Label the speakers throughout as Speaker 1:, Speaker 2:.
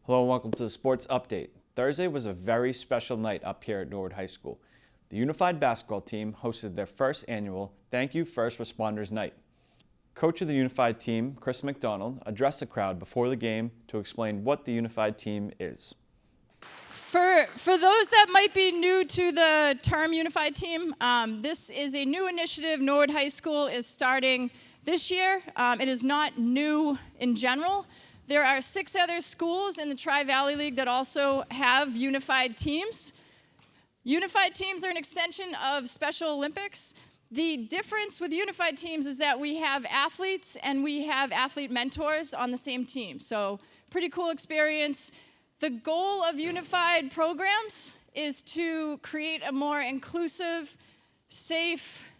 Speaker 1: Hello and welcome to the Sports Update. Thursday was a very special night up here at Norwood High School. The Unified Basketball team hosted their first annual Thank You First Responders Night. Coach of the Unified team, Chris McDonald, addressed the crowd before the game to explain what the Unified team is.
Speaker 2: For those that might be new to the term Unified Team, this is a new initiative Norwood High School is starting this year. It is not new in general. There are 6 other schools in the Tri-Valley League that also have unified teams. Unified teams are an extension of Special Olympics. The difference with unified teams is that we have athletes and we have athlete mentors on the same team. So pretty cool experience. The goal of unified programs is to create a more inclusive, safe,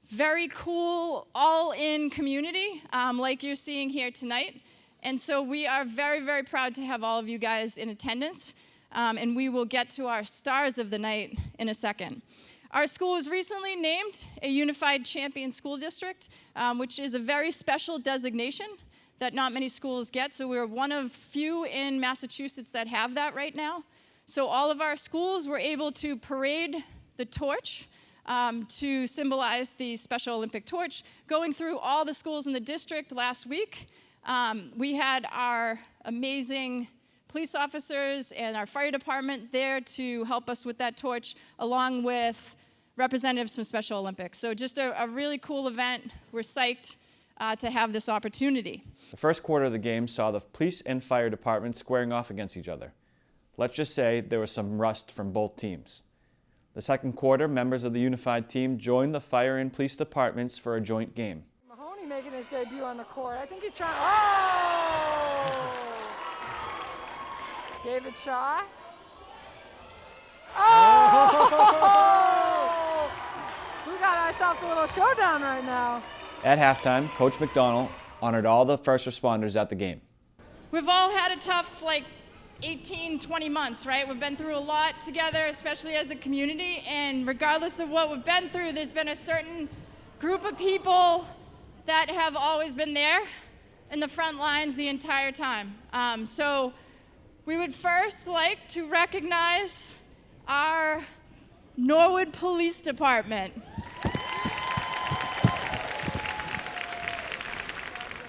Speaker 2: very cool, all-in community like you're seeing here tonight. And so we are very, very proud to have all of you guys in attendance. And we will get to our stars of the night in a second. Our school was recently named a Unified Champion School District, which is a very special designation that not many schools get. So we're one of few in Massachusetts that have that right now. So all of our schools were able to parade the torch to symbolize the Special Olympic torch, going through all the schools in the district last week. We had our amazing police officers and our fire department there to help us with that torch, along with representatives from Special Olympics. So just a really cool event. We're psyched to have this opportunity.
Speaker 1: The first quarter of the game saw the police and fire departments squaring off against each other. Let's just say there was some rust from both teams. The second quarter, members of the unified team joined the fire and police departments for a joint game.
Speaker 3: Mahoney making his debut on the court. I think he's trying. Oh! David Shaw. Oh! We got ourselves a little showdown right now.
Speaker 1: At halftime, Coach McDonald honored all the first responders at the game.
Speaker 2: We've all had a tough, 18, 20 months, right? We've been through a lot together, especially as a community, and regardless of what we've been through, there's been a certain group of people that have always been there in the front lines the entire time. So we would first like to recognize our Norwood Police Department.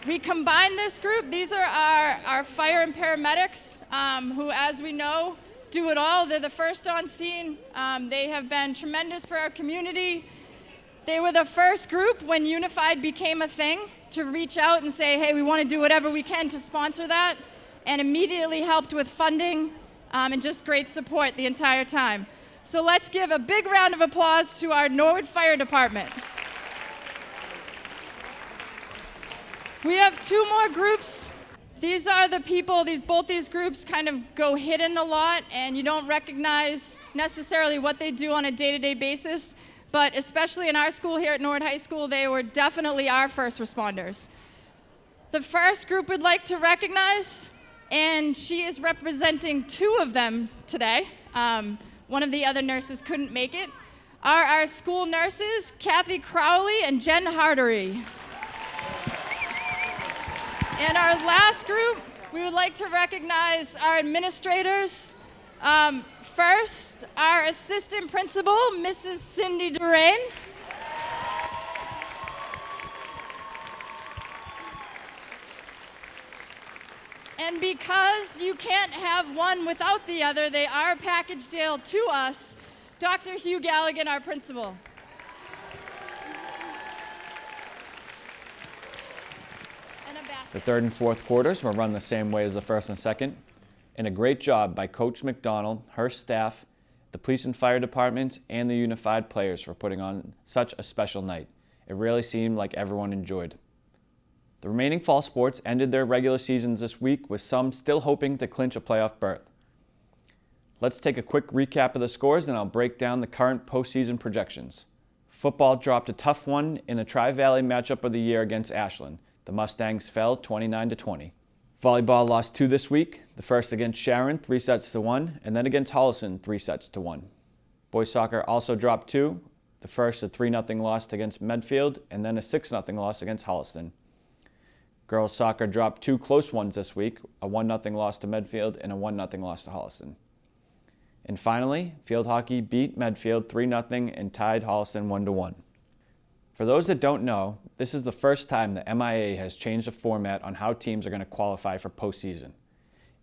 Speaker 2: We combined this group. These are our fire and paramedics who, as we know, do it all. They're the first on scene. They have been tremendous for our community. They were the first group when Unified became a thing to reach out and say, hey, we want to do whatever we can to sponsor that, and immediately helped with funding and just great support the entire time. So let's give a big round of applause to our Norwood Fire Department. We have 2 more groups. These are the people, both these groups kind of go hidden a lot, and you don't recognize necessarily what they do on a day-to-day basis, but especially in our school here at Norwood High School, they were definitely our first responders. The first group we'd like to recognize, and she is representing 2 of them today. One of the other nurses couldn't make it, are our school nurses, Kathy Crowley and Jen Hardery. And our last group, we would like to recognize our administrators. First, our assistant principal, Mrs. Cindy Durain. And because you can't have one without the other, they are a package deal to us, Dr. Hugh Galligan, our principal.
Speaker 1: The third and fourth quarters were run the same way as the first and second, and a great job by Coach McDonald, her staff, the police and fire departments, and the unified players for putting on such a special night. It really seemed like everyone enjoyed. The remaining fall sports ended their regular seasons this week, with some still hoping to clinch a playoff berth. Let's take a quick recap of the scores, and I'll break down the current postseason projections. Football dropped a tough one in a Tri-Valley matchup of the year against Ashland. The Mustangs fell 29-20. Volleyball lost 2 this week, the first against Sharon 3-1, and then against Holliston 3-1. Boys soccer also dropped 2, the first a 3-0 loss against Medfield, and then a 6-0 loss against Holliston. Girls soccer dropped 2 close ones this week, a 1-0 loss to Medfield and a 1-0 loss to Holliston. And finally, field hockey beat Medfield 3-0 and tied Holliston 1-1. For those that don't know, this is the first time the MIA has changed the format on how teams are going to qualify for postseason.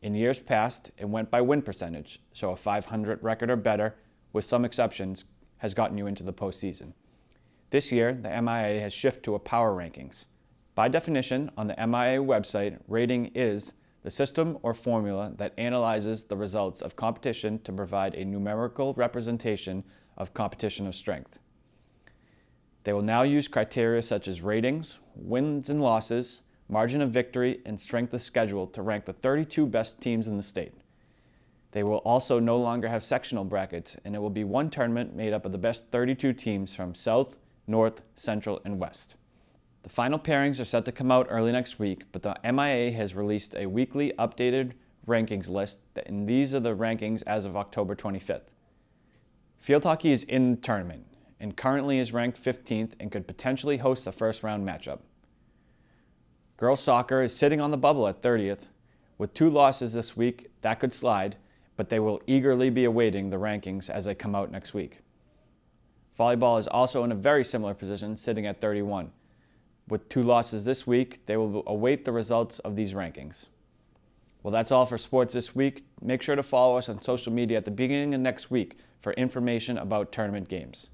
Speaker 1: In years past, it went by win percentage, so a .500 record or better, with some exceptions, has gotten you into the postseason. This year, the MIA has shifted to a power rankings. By definition, on the MIA website, rating is the system or formula that analyzes the results of competition to provide a numerical representation of competition of strength. They will now use criteria such as ratings, wins and losses, margin of victory, and strength of schedule to rank the 32 best teams in the state. They will also no longer have sectional brackets, and it will be one tournament made up of the best 32 teams from South, North, Central, and West. The final pairings are set to come out early next week, but the MIA has released a weekly updated rankings list, and these are the rankings as of October 25th. Field hockey is in the tournament, and currently is ranked 15th and could potentially host a first-round matchup. Girls soccer is sitting on the bubble at 30th. With 2 losses this week, that could slide, but they will eagerly be awaiting the rankings as they come out next week. Volleyball is also in a very similar position, sitting at 31. With 2 losses this week, they will await the results of these rankings. Well, that's all for sports this week. Make sure to follow us on social media at the beginning of next week for information about tournament games.